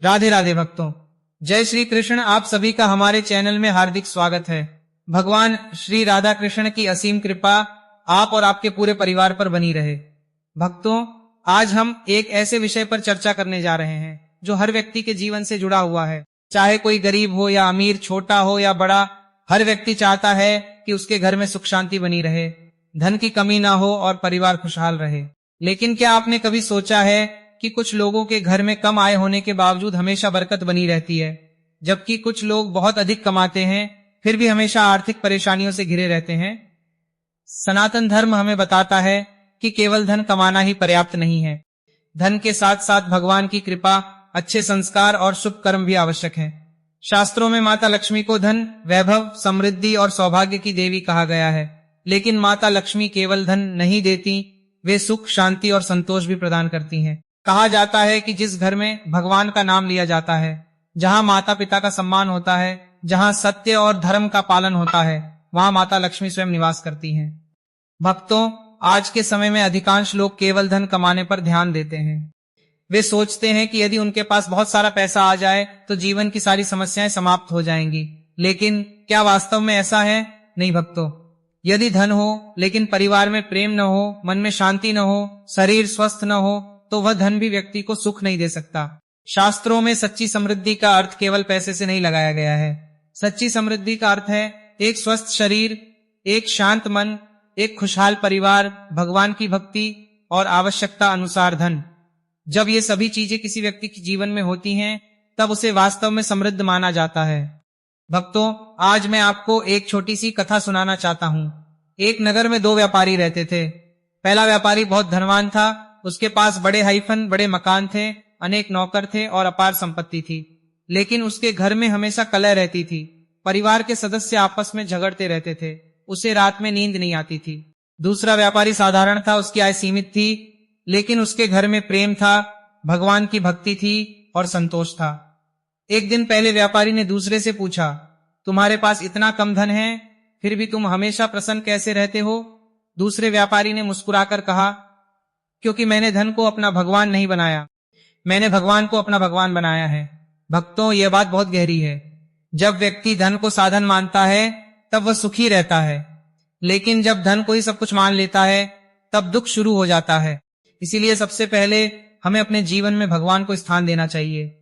राधे राधे भक्तों, जय श्री कृष्ण। आप सभी का हमारे चैनल में हार्दिक स्वागत है। भगवान श्री राधा कृष्ण की असीम कृपा आप और आपके पूरे परिवार पर बनी रहे। भक्तों, आज हम एक ऐसे विषय पर चर्चा करने जा रहे हैं जो हर व्यक्ति के जीवन से जुड़ा हुआ है। चाहे कोई गरीब हो या अमीर, छोटा हो या बड़ा, हर व्यक्ति चाहता है कि उसके घर में सुख शांति बनी रहे, धन की कमी ना हो और परिवार खुशहाल रहे। लेकिन क्या आपने कभी सोचा है कि कुछ लोगों के घर में कम आय होने के बावजूद हमेशा बरकत बनी रहती है, जबकि कुछ लोग बहुत अधिक कमाते हैं फिर भी हमेशा आर्थिक परेशानियों से घिरे रहते हैं। सनातन धर्म हमें बताता है कि केवल धन कमाना ही पर्याप्त नहीं है, धन के साथ साथ भगवान की कृपा, अच्छे संस्कार और शुभ कर्म भी आवश्यक है। शास्त्रों में माता लक्ष्मी को धन, वैभव, समृद्धि और सौभाग्य की देवी कहा गया है। लेकिन माता लक्ष्मी केवल धन नहीं देती, वे सुख, शांति और संतोष भी प्रदान करती हैं। कहा जाता है कि जिस घर में भगवान का नाम लिया जाता है, जहाँ माता पिता का सम्मान होता है, जहाँ सत्य और धर्म का पालन होता है, वहाँ माता लक्ष्मी स्वयं निवास करती हैं। भक्तों, आज के समय में अधिकांश लोग केवल धन कमाने पर ध्यान देते हैं। वे सोचते हैं कि यदि उनके पास बहुत सारा पैसा आ जाए तो जीवन की सारी समस्याएं समाप्त हो जाएंगी। लेकिन क्या वास्तव में ऐसा है? नहीं भक्तों, यदि धन हो लेकिन परिवार में प्रेम न हो, मन में शांति न हो, शरीर स्वस्थ न हो, तो वह धन भी व्यक्ति को सुख नहीं दे सकता। शास्त्रों में सच्ची समृद्धि का अर्थ केवल पैसे से नहीं लगाया गया है। सच्ची समृद्धि का अर्थ है एक स्वस्थ शरीर, एक शांत मन, एक खुशहाल परिवार, भगवान की भक्ति और आवश्यकता अनुसार धन। जब ये सभी चीजें किसी व्यक्ति के जीवन में होती हैं, तब उसे वास्तव में समृद्ध माना जाता है। भक्तों, आज मैं आपको एक छोटी सी कथा सुनाना चाहता हूँ। एक नगर में दो व्यापारी रहते थे। पहला व्यापारी बहुत धनवान था, उसके पास बड़े मकान थे, अनेक नौकर थे और अपार संपत्ति थी। लेकिन उसके घर में हमेशा कलह रहती थी। परिवार के सदस्य आपस में झगड़ते रहते थे, उसे रात में नींद नहीं आती थी। दूसरा व्यापारी साधारण था, उसकी आय सीमित थी, लेकिन उसके घर में प्रेम था, भगवान की भक्ति थी और संतोष था। एक दिन पहले व्यापारी ने दूसरे से पूछा, तुम्हारे पास इतना कम धन है, फिर भी तुम हमेशा प्रसन्न कैसे रहते हो? दूसरे व्यापारी ने मुस्कुराकर कहा, क्योंकि मैंने धन को अपना भगवान नहीं बनाया, मैंने भगवान को अपना भगवान बनाया है। भक्तों, यह बात बहुत गहरी है। जब व्यक्ति धन को साधन मानता है तब वह सुखी रहता है, लेकिन जब धन को ही सब कुछ मान लेता है तब दुख शुरू हो जाता है। इसीलिए सबसे पहले हमें अपने जीवन में भगवान को स्थान देना चाहिए।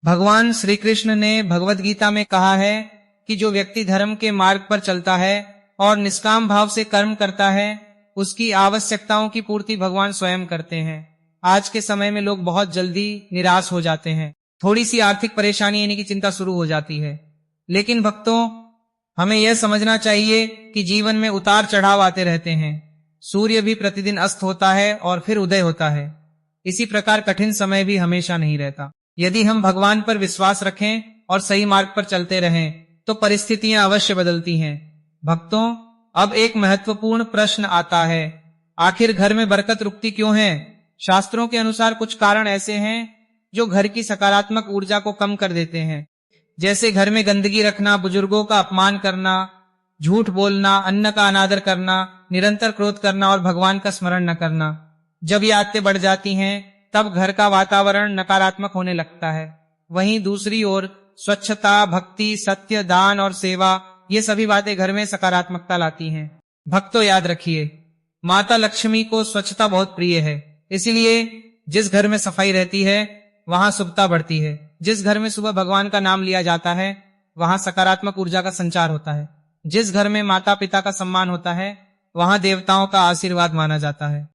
भगवान श्री कृष्ण ने भगवद गीता में कहा है कि जो व्यक्ति धर्म के मार्ग पर चलता है और निष्काम भाव से कर्म करता है, उसकी आवश्यकताओं की पूर्ति भगवान स्वयं करते हैं। आज के समय में लोग बहुत जल्दी निराश हो जाते हैं, थोड़ी सी आर्थिक परेशानी यानी कि चिंता शुरू हो जाती है। लेकिन भक्तों, हमें यह समझना चाहिए कि जीवन में उतार चढ़ाव आते रहते हैं। सूर्य भी प्रतिदिन अस्त होता है और फिर उदय होता है। इसी प्रकार कठिन समय भी हमेशा नहीं रहता। यदि हम भगवान पर विश्वास रखें और सही मार्ग पर चलते रहें तो परिस्थितियां अवश्य बदलती हैं। भक्तों, अब एक महत्वपूर्ण प्रश्न आता है, आखिर घर में बरकत रुकती क्यों है? शास्त्रों के अनुसार कुछ कारण ऐसे हैं जो घर की सकारात्मक ऊर्जा को कम कर देते हैं, जैसे घर में गंदगी रखना, बुजुर्गों का अपमान करना, झूठ बोलना, अन्न का अनादर करना, निरंतर क्रोध करना और भगवान का स्मरण न करना। जब ये आदतें बढ़ जाती हैं तब घर का वातावरण नकारात्मक होने लगता है। वहीं दूसरी ओर स्वच्छता, भक्ति, सत्य, दान और सेवा, ये सभी बातें घर में सकारात्मकता लाती हैं। भक्तों, याद रखिए, माता लक्ष्मी को स्वच्छता बहुत प्रिय है। इसलिए जिस घर में सफाई रहती है वहां शुभता बढ़ती है। जिस घर में सुबह भगवान का नाम लिया जाता है वहां सकारात्मक ऊर्जा का संचार होता है। जिस घर में माता पिता का सम्मान होता है वहां देवताओं का आशीर्वाद माना जाता है।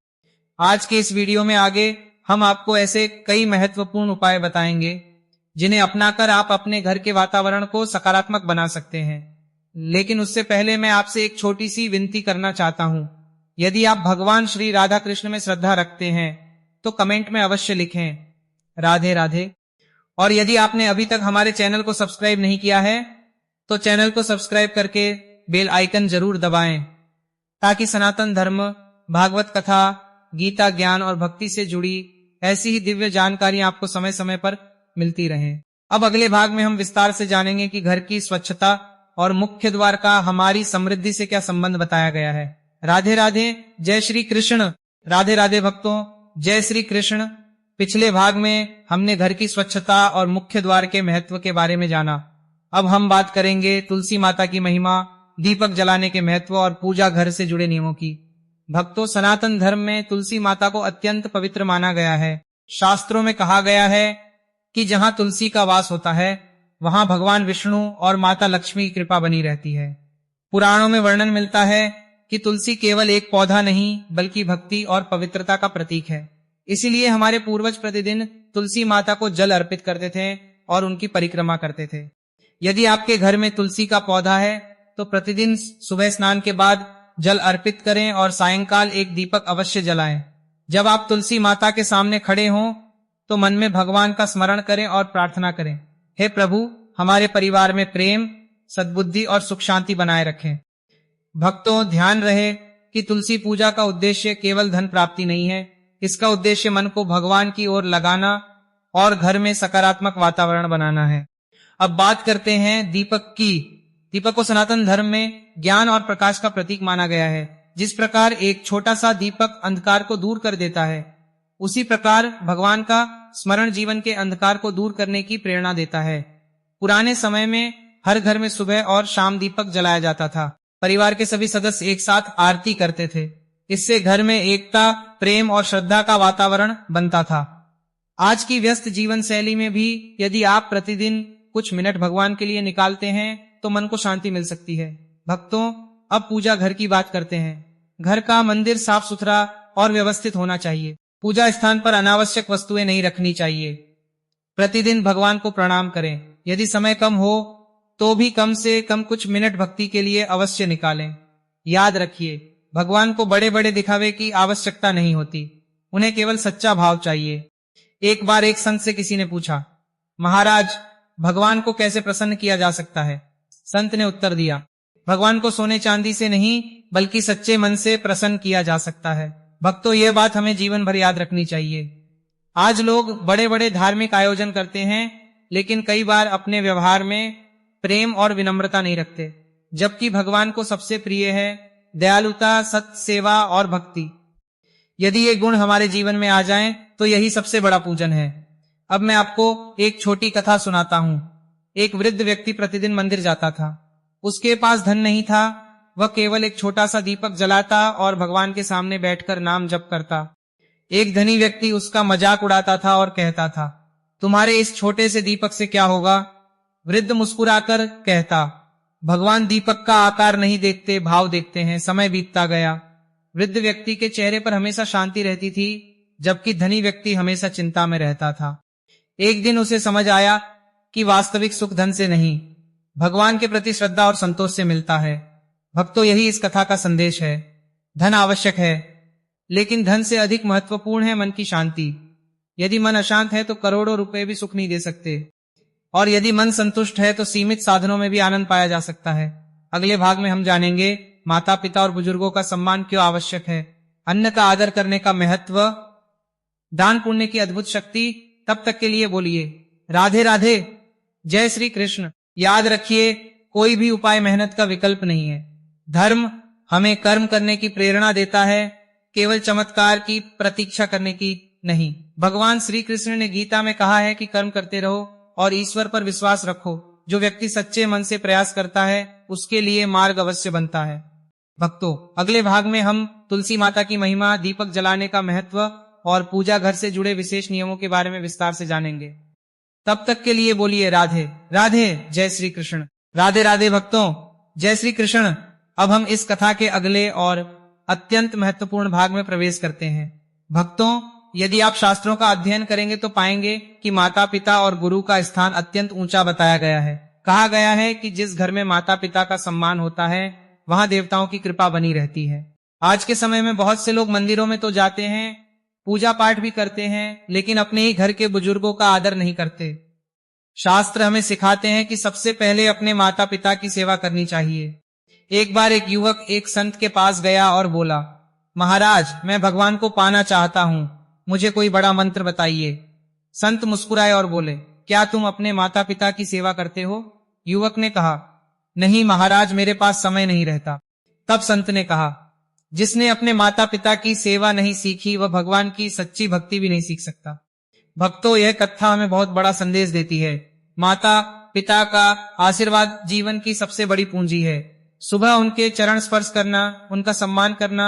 आज के इस वीडियो में आगे हम आपको ऐसे कई महत्वपूर्ण उपाय बताएंगे जिन्हें अपनाकर आप अपने घर के वातावरण को सकारात्मक बना सकते हैं। लेकिन उससे पहले मैं आपसे एक छोटी सी विनती करना चाहता हूँ। यदि आप भगवान श्री राधा कृष्ण में श्रद्धा रखते हैं तो कमेंट में अवश्य लिखें राधे राधे। और यदि आपने अभी तक हमारे चैनल को सब्सक्राइब नहीं किया है तो चैनल को सब्सक्राइब करके बेल आइकन जरूर दबाएं, ताकि सनातन धर्म, भागवत कथा, गीता ज्ञान और भक्ति से जुड़ी ऐसी ही दिव्य जानकारियां आपको समय समय पर मिलती रहें। अब अगले भाग में हम विस्तार से जानेंगे कि घर की स्वच्छता और मुख्य द्वार का हमारी समृद्धि से क्या संबंध बताया गया है। राधे राधे, जय श्री कृष्ण। राधे राधे भक्तों, जय श्री कृष्ण। पिछले भाग में हमने घर की स्वच्छता और मुख्य द्वार के महत्व के बारे में जाना। अब हम बात करेंगे तुलसी माता की महिमा, दीपक जलाने के महत्व और पूजा घर से जुड़े नियमों की। भक्तों, सनातन धर्म में तुलसी माता को अत्यंत पवित्र माना गया है। शास्त्रों में कहा गया है कि जहां तुलसी का वास होता है वहां भगवान विष्णु और माता लक्ष्मी की कृपा बनी रहती है। पुराणों में वर्णन मिलता है कि तुलसी केवल एक पौधा नहीं बल्कि भक्ति और पवित्रता का प्रतीक है। इसीलिए हमारे पूर्वज प्रतिदिन तुलसी माता को जल अर्पित करते थे और उनकी परिक्रमा करते थे। यदि आपके घर में तुलसी का पौधा है तो प्रतिदिन सुबह स्नान के बाद जल अर्पित करें और सायंकाल एक दीपक अवश्य जलाएं। जब आप तुलसी माता के सामने खड़े हों तो मन में भगवान का स्मरण करें और प्रार्थना करें, हे प्रभु, हमारे परिवार में प्रेम, सद्बुद्धि और सुख शांति बनाए रखें। भक्तों, ध्यान रहे कि तुलसी पूजा का उद्देश्य केवल धन प्राप्ति नहीं है। इसका उद्देश्य मन को भगवान की ओर लगाना और घर में सकारात्मक वातावरण बनाना है। अब बात करते हैं दीपक की। दीपक को सनातन धर्म में ज्ञान और प्रकाश का प्रतीक माना गया है। जिस प्रकार एक छोटा सा दीपक अंधकार को दूर कर देता है, उसी प्रकार भगवान का स्मरण जीवन के अंधकार को दूर करने की प्रेरणा देता है। पुराने समय में हर घर में सुबह और शाम दीपक जलाया जाता था। परिवार के सभी सदस्य एक साथ आरती करते थे। इससे घर में एकता, प्रेम और श्रद्धा का वातावरण बनता था। आज की व्यस्त जीवन शैली में भी यदि आप प्रतिदिन कुछ मिनट भगवान के लिए निकालते हैं तो मन को शांति मिल सकती है। भक्तों, अब पूजा घर की बात करते हैं। घर का मंदिर साफ सुथरा और व्यवस्थित होना चाहिए। पूजा स्थान पर अनावश्यक वस्तुएं नहीं रखनी चाहिए। प्रतिदिन भगवान को प्रणाम करें। यदि समय कम हो तो भी कम से कम कुछ मिनट भक्ति के लिए अवश्य निकालें। याद रखिए, भगवान को बड़े बड़े दिखावे की आवश्यकता नहीं होती, उन्हें केवल सच्चा भाव चाहिए। एक बार एक संत से किसी ने पूछा, महाराज, भगवान को कैसे प्रसन्न किया जा सकता है? संत ने उत्तर दिया, भगवान को सोने चांदी से नहीं बल्कि सच्चे मन से प्रसन्न किया जा सकता है। भक्तों, ये बात हमें जीवन भर याद रखनी चाहिए। आज लोग बड़े बड़े धार्मिक आयोजन करते हैं, लेकिन कई बार अपने व्यवहार में प्रेम और विनम्रता नहीं रखते, जबकि भगवान को सबसे प्रिय है दयालुता, सत्य, सेवा और भक्ति। यदि ये गुण हमारे जीवन में आ जाएं, तो यही सबसे बड़ा पूजन है। अब मैं आपको एक छोटी कथा सुनाता हूँ। एक वृद्ध व्यक्ति प्रतिदिन मंदिर जाता था। उसके पास धन नहीं था। वह केवल एक छोटा सा दीपक जलाता और भगवान के सामने बैठकर नाम जप करता। एक धनी व्यक्ति उसका मजाक उड़ाता था और कहता था, तुम्हारे इस छोटे से दीपक से क्या होगा? वृद्ध मुस्कुराकर कहता, भगवान दीपक का आकार नहीं देखते, भाव देखते हैं। समय बीतता गया। वृद्ध व्यक्ति के चेहरे पर हमेशा शांति रहती थी, जबकि धनी व्यक्ति हमेशा चिंता में रहता था। एक दिन उसे समझ आया कि वास्तविक सुख धन से नहीं, भगवान के प्रति श्रद्धा और संतोष से मिलता है। भक्तों, यही इस कथा का संदेश है। धन आवश्यक है, लेकिन धन से अधिक महत्वपूर्ण है मन की शांति। यदि मन अशांत है तो करोड़ों रुपए भी सुख नहीं दे सकते, और यदि मन संतुष्ट है तो सीमित साधनों में भी आनंद पाया जा सकता है। अगले भाग में हम जानेंगे माता पिता और बुजुर्गों का सम्मान क्यों आवश्यक है, अन्न का आदर करने का महत्व, दान पुण्य की अद्भुत शक्ति। तब तक के लिए बोलिए राधे राधे, जय श्री कृष्ण। याद रखिए, कोई भी उपाय मेहनत का विकल्प नहीं है। धर्म हमें कर्म करने की प्रेरणा देता है, केवल चमत्कार की प्रतीक्षा करने की नहीं। भगवान श्री कृष्ण ने गीता में कहा है कि कर्म करते रहो और ईश्वर पर विश्वास रखो। जो व्यक्ति सच्चे मन से प्रयास करता है उसके लिए मार्ग अवश्य बनता है। भक्तों, अगले भाग में हम तुलसी माता की महिमा, दीपक जलाने का महत्व और पूजा घर से जुड़े विशेष नियमों के बारे में विस्तार से जानेंगे। तब तक के लिए बोलिए राधे राधे, जय श्री कृष्ण। राधे राधे भक्तों, जय श्री कृष्ण। अब हम इस कथा के अगले और अत्यंत महत्वपूर्ण भाग में प्रवेश करते हैं। भक्तों, यदि आप शास्त्रों का अध्ययन करेंगे तो पाएंगे कि माता पिता और गुरु का स्थान अत्यंत ऊंचा बताया गया है। कहा गया है कि जिस घर में माता पिता का सम्मान होता है वहां देवताओं की कृपा बनी रहती है। आज के समय में बहुत से लोग मंदिरों में तो जाते हैं, पूजा पाठ भी करते हैं, लेकिन अपने ही घर के बुजुर्गों का आदर नहीं करते। शास्त्र हमें सिखाते हैं कि सबसे पहले अपने माता पिता की सेवा करनी चाहिए। एक बार एक युवक एक संत के पास गया और बोला, महाराज, मैं भगवान को पाना चाहता हूँ, मुझे कोई बड़ा मंत्र बताइए। संत मुस्कुराए और बोले, क्या तुम अपने माता पिता की सेवा करते हो? युवक ने कहा, नहीं महाराज, मेरे पास समय नहीं रहता। तब संत ने कहा, जिसने अपने माता पिता की सेवा नहीं सीखी वह भगवान की सच्ची भक्ति भी नहीं सीख सकता। भक्तों, यह कथा हमें बहुत बड़ा संदेश देती है। माता पिता का आशीर्वाद जीवन की सबसे बड़ी पूंजी है। सुबह उनके चरण स्पर्श करना, उनका सम्मान करना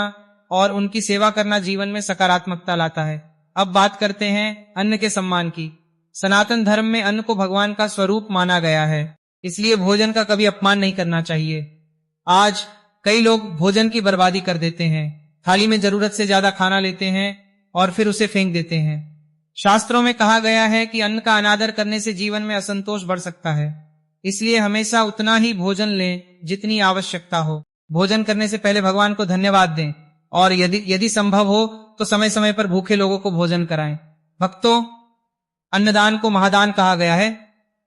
और उनकी सेवा करना जीवन में सकारात्मकता लाता है। अब बात करते हैं अन्न के सम्मान की। सनातन धर्म में अन्न को भगवान का स्वरूप माना गया है, इसलिए भोजन का कभी अपमान नहीं करना चाहिए। आज कई लोग भोजन की बर्बादी कर देते हैं, थाली में जरूरत से ज्यादा खाना लेते हैं और फिर उसे फेंक देते हैं। शास्त्रों में कहा गया है कि अन्न का अनादर करने से जीवन में असंतोष बढ़ सकता है, इसलिए हमेशा उतना ही भोजन लें जितनी आवश्यकता हो। भोजन करने से पहले भगवान को धन्यवाद दें और यदि संभव हो तो समय समय पर भूखे लोगों को भोजन कराएं। भक्तों, अन्नदान को महादान कहा गया है,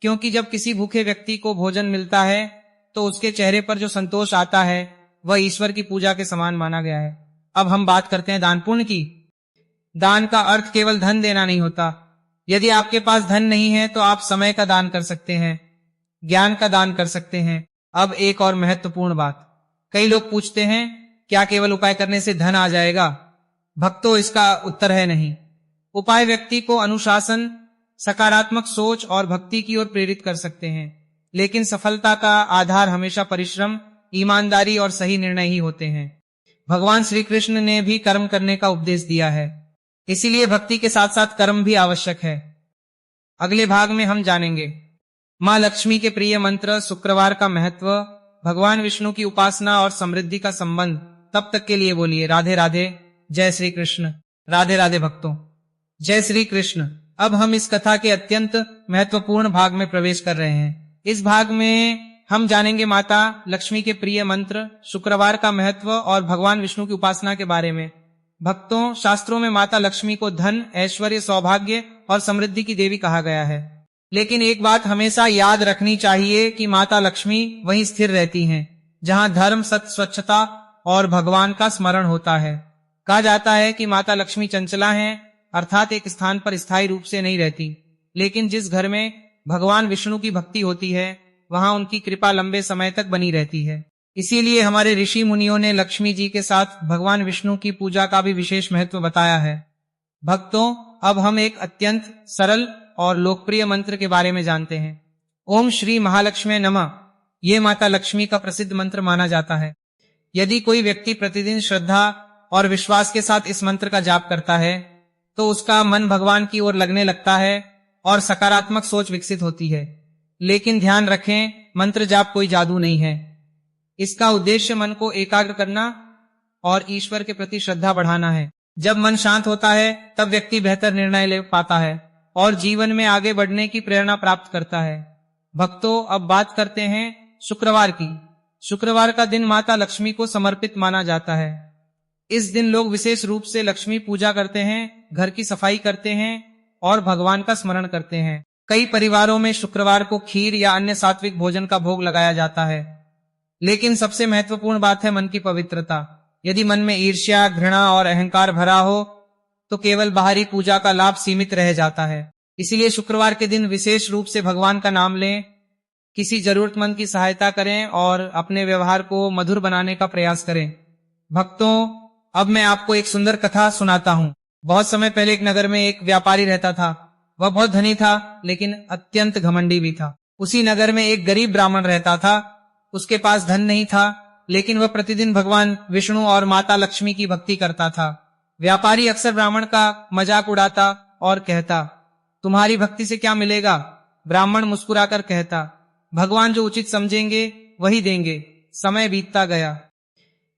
क्योंकि जब किसी भूखे व्यक्ति को भोजन मिलता है तो उसके चेहरे पर जो संतोष आता है वह ईश्वर की पूजा के समान माना गया है। अब हम बात करते हैं दान पुण्य की। दान का अर्थ केवल धन देना नहीं होता। यदि आपके पास धन नहीं है तो आप समय का दान कर सकते हैं, ज्ञान का दान कर सकते हैं। अब एक और महत्वपूर्ण बात, कई लोग पूछते हैं क्या केवल उपाय करने से धन आ जाएगा? भक्तों, इसका उत्तर है नहीं। उपाय व्यक्ति को अनुशासन, सकारात्मक सोच और भक्ति की ओर प्रेरित कर सकते हैं, लेकिन सफलता का आधार हमेशा परिश्रम, ईमानदारी और सही निर्णय ही होते हैं। भगवान श्री कृष्ण ने भी कर्म करने का उपदेश दिया है, इसीलिए भक्ति के साथ साथ कर्म भी आवश्यक है। अगले भाग में हम जानेंगे माँ लक्ष्मी के प्रिय मंत्र, शुक्रवार का महत्व, भगवान विष्णु की उपासना और समृद्धि का संबंध। तब तक के लिए बोलिए राधे राधे, जय श्री कृष्ण। राधे राधे भक्तों, जय श्री कृष्ण। अब हम इस कथा के अत्यंत महत्वपूर्ण भाग में प्रवेश कर रहे हैं। इस भाग में हम जानेंगे माता लक्ष्मी के प्रिय मंत्र, शुक्रवार का महत्व और भगवान विष्णु की उपासना के बारे में। भक्तों, शास्त्रों में माता लक्ष्मी को धन, ऐश्वर्य, सौभाग्य और समृद्धि की देवी कहा गया है, लेकिन एक बात हमेशा याद रखनी चाहिए कि माता लक्ष्मी वहीं स्थिर रहती हैं जहां धर्म, सत्य, स्वच्छता और भगवान का स्मरण होता है। कहा जाता है कि माता लक्ष्मी चंचला हैं, अर्थात एक स्थान पर स्थायी रूप से नहीं रहती, लेकिन जिस घर में भगवान विष्णु की भक्ति होती है वहां उनकी कृपा लंबे समय तक बनी रहती है। इसीलिए हमारे ऋषि मुनियों ने लक्ष्मी जी के साथ भगवान विष्णु की पूजा का भी विशेष महत्व बताया है। भक्तों, अब हम एक अत्यंत सरल और लोकप्रिय मंत्र के बारे में जानते हैं। ओम श्री महालक्ष्मी नमः। ये माता लक्ष्मी का प्रसिद्ध मंत्र माना जाता है। यदि कोई व्यक्ति प्रतिदिन श्रद्धा और विश्वास के साथ इस मंत्र का जाप करता है तो उसका मन भगवान की ओर लगने लगता है और सकारात्मक सोच विकसित होती है। लेकिन ध्यान रखें, मंत्र जाप कोई जादू नहीं है। इसका उद्देश्य मन को एकाग्र करना और ईश्वर के प्रति श्रद्धा बढ़ाना है। जब मन शांत होता है तब व्यक्ति बेहतर निर्णय ले पाता है और जीवन में आगे बढ़ने की प्रेरणा प्राप्त करता है। भक्तों, अब बात करते हैं शुक्रवार की। शुक्रवार का दिन माता लक्ष्मी को समर्पित माना जाता है। इस दिन लोग विशेष रूप से लक्ष्मी पूजा करते हैं, घर की सफाई करते हैं और भगवान का स्मरण करते हैं। कई परिवारों में शुक्रवार को खीर या अन्य सात्विक भोजन का भोग लगाया जाता है, लेकिन सबसे महत्वपूर्ण बात है मन की पवित्रता। यदि मन में ईर्ष्या, घृणा और अहंकार भरा हो तो केवल बाहरी पूजा का लाभ सीमित रह जाता है। इसीलिए शुक्रवार के दिन विशेष रूप से भगवान का नाम लें, किसी जरूरतमंद की सहायता करें और अपने व्यवहार को मधुर बनाने का प्रयास करें। भक्तों, अब मैं आपको एक सुंदर कथा सुनाता हूँ। बहुत समय पहले एक नगर में एक व्यापारी रहता था। वह बहुत धनी था, लेकिन अत्यंत घमंडी भी था। उसी नगर में एक गरीब ब्राह्मण रहता था। उसके पास धन नहीं था, लेकिन वह प्रतिदिन भगवान विष्णु और माता लक्ष्मी की भक्ति करता था। व्यापारी अक्सर ब्राह्मण का मजाक उड़ाता और कहता, तुम्हारी भक्ति से क्या मिलेगा? ब्राह्मण मुस्कुराकर कहता, भगवान जो उचित समझेंगे वही देंगे। समय बीतता गया।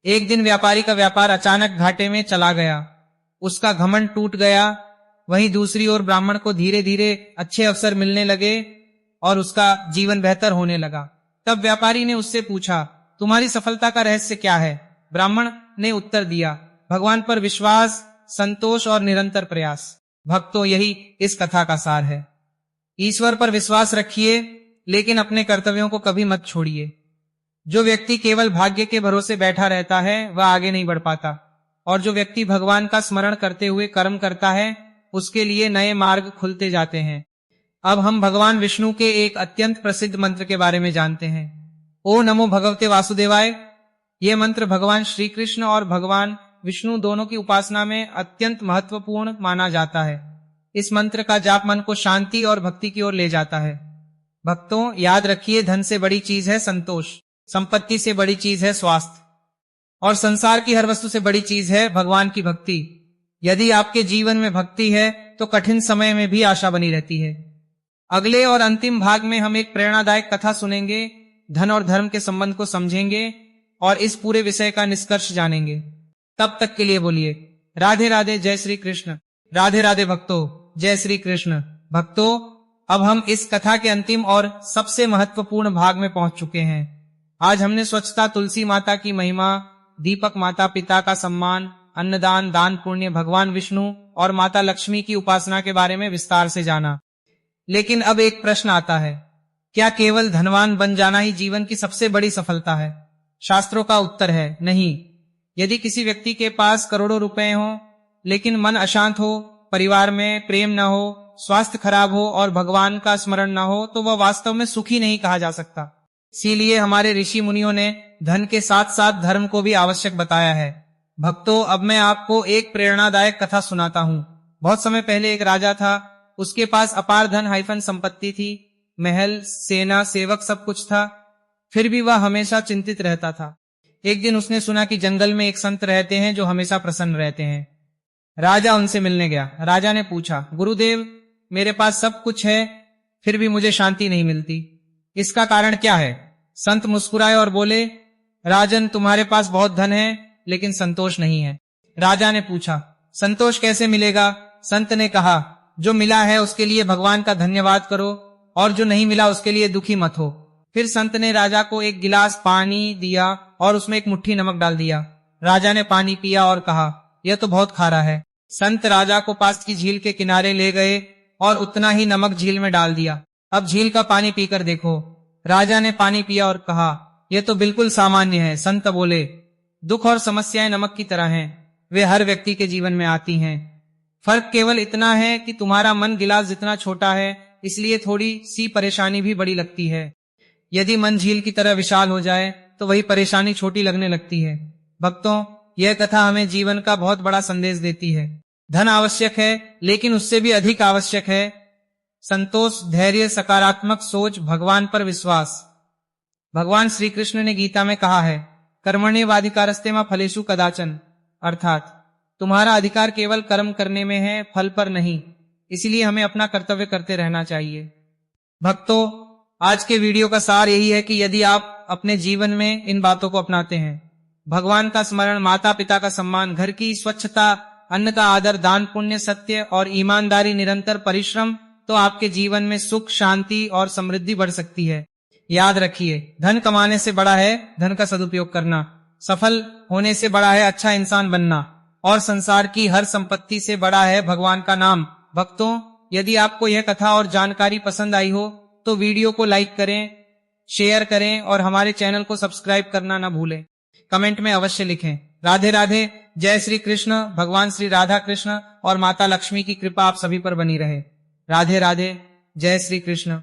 एक दिन व्यापारी का व्यापार अचानक घाटे में चला गया। उसका घमंड टूट गया। वहीं दूसरी ओर ब्राह्मण को धीरे धीरे अच्छे अवसर मिलने लगे और उसका जीवन बेहतर होने लगा। तब व्यापारी ने उससे पूछा, तुम्हारी सफलता का रहस्य क्या है? ब्राह्मण ने उत्तर दिया, भगवान पर विश्वास, संतोष और निरंतर प्रयास। भक्तों, यही इस कथा का सार है। ईश्वर पर विश्वास रखिए, लेकिन अपने कर्तव्यों को कभी मत छोड़िए। जो व्यक्ति केवल भाग्य के भरोसे बैठा रहता है वह आगे नहीं बढ़ पाता, और जो व्यक्ति भगवान का स्मरण करते हुए कर्म करता है उसके लिए नए मार्ग खुलते जाते हैं। अब हम भगवान विष्णु के एक अत्यंत प्रसिद्ध मंत्र के बारे में जानते हैं। ओ नमो भगवते वासुदेवाय। ये मंत्र भगवान श्री कृष्ण और भगवान विष्णु दोनों की उपासना में अत्यंत महत्वपूर्ण माना जाता है। इस मंत्र का जाप मन को शांति और भक्ति की ओर ले जाता है। भक्तों, याद रखिए, धन से बड़ी चीज है संतोष, संपत्ति से बड़ी चीज है स्वास्थ्य, और संसार की हर वस्तु से बड़ी चीज है भगवान की भक्ति। यदि आपके जीवन में भक्ति है तो कठिन समय में भी आशा बनी रहती है। अगले और अंतिम भाग में हम एक प्रेरणादायक कथा सुनेंगे, धन और धर्म के संबंध को समझेंगे और इस पूरे विषय का निष्कर्ष जानेंगे। तब तक के लिए बोलिए राधे राधे, जय श्री कृष्ण। राधे राधे भक्तों, जय श्री कृष्ण। भक्तों, अब हम इस कथा के अंतिम और सबसे महत्वपूर्ण भाग में पहुंच चुके हैं। आज हमने स्वच्छता, तुलसी माता की महिमा, दीपक माता पिता का सम्मान, अन्नदान, दान पुण्य, भगवान विष्णु और माता लक्ष्मी की उपासना के बारे में विस्तार से जाना। लेकिन अब एक प्रश्न आता है, क्या केवल धनवान बन जाना ही जीवन की सबसे बड़ी सफलता है? शास्त्रों का उत्तर है नहीं। यदि किसी व्यक्ति के पास करोड़ों रुपए हो लेकिन मन अशांत हो, परिवार में प्रेम न हो, स्वास्थ्य खराब हो और भगवान का स्मरण न हो, तो वह वास्तव में सुखी नहीं कहा जा सकता। इसीलिए हमारे ऋषि मुनियों ने धन के साथ साथ धर्म को भी आवश्यक बताया है। भक्तों, अब मैं आपको एक प्रेरणादायक कथा सुनाता हूँ। बहुत समय पहले एक राजा था। उसके पास अपार धन संपत्ति थी, महल, सेना, सेवक सब कुछ था। फिर भी वह हमेशा चिंतित रहता था। एक दिन उसने सुना कि जंगल में एक संत रहते हैं जो हमेशा प्रसन्न रहते हैं। राजा उनसे मिलने गया। राजा ने पूछा, गुरुदेव, मेरे पास सब कुछ है फिर भी मुझे शांति नहीं मिलती, इसका कारण क्या है? संत मुस्कुराए और बोले, राजन, तुम्हारे पास बहुत धन है लेकिन संतोष नहीं है। राजा ने पूछा, संतोष कैसे मिलेगा? संत ने कहा, जो मिला है उसके लिए भगवान का धन्यवाद करो और जो नहीं मिला उसके लिए दुखी मत हो। फिर संत ने राजा को एक गिलास पानी दिया और उसमें एक मुट्ठी नमक डाल दिया। राजा ने पानी पिया और कहा, यह तो बहुत खारा है। संत राजा को पास की झील के किनारे ले गए और उतना ही नमक झील में डाल दिया। अब झील का पानी पीकर देखो। राजा ने पानी पिया और कहा, यह तो बिल्कुल सामान्य है। संत बोले, दुख और समस्याएं नमक की तरह हैं, वे हर व्यक्ति के जीवन में आती हैं। फर्क केवल इतना है कि तुम्हारा मन गिलास जितना छोटा है, इसलिए थोड़ी सी परेशानी भी बड़ी लगती है। यदि मन झील की तरह विशाल हो जाए तो वही परेशानी छोटी लगने लगती है। भक्तों, यह कथा हमें जीवन का बहुत बड़ा संदेश देती है। धन आवश्यक है लेकिन उससे भी अधिक आवश्यक है संतोष, धैर्य, सकारात्मक सोच, भगवान पर विश्वास। भगवान श्री कृष्ण ने गीता में कहा है, कर्मण्येवाधिकारस्ते मा फलेषु कदाचन, अर्थात तुम्हारा अधिकार केवल कर्म करने में है, फल पर नहीं। इसलिए हमें अपना कर्तव्य करते रहना चाहिए। भक्तों, आज के वीडियो का सार यही है कि यदि आप अपने जीवन में इन बातों को अपनाते हैं, भगवान का स्मरण, माता पिता का सम्मान, घर की स्वच्छता, अन्न का आदर, दान पुण्य, सत्य और ईमानदारी, निरंतर परिश्रम, तो आपके जीवन में सुख, शांति और समृद्धि बढ़ सकती है। याद रखिए, धन कमाने से बड़ा है धन का सदुपयोग करना, सफल होने से बड़ा है अच्छा इंसान बनना, और संसार की हर संपत्ति से बड़ा है भगवान का नाम। भक्तों, यदि आपको यह कथा और जानकारी पसंद आई हो तो वीडियो को लाइक करें, शेयर करें और हमारे चैनल को सब्सक्राइब करना न भूलें। कमेंट में अवश्य लिखें। राधे राधे, जय श्री कृष्ण। भगवान श्री राधा कृष्ण और माता लक्ष्मी की कृपा आप सभी पर बनी रहे। राधे राधे, जय श्री कृष्ण।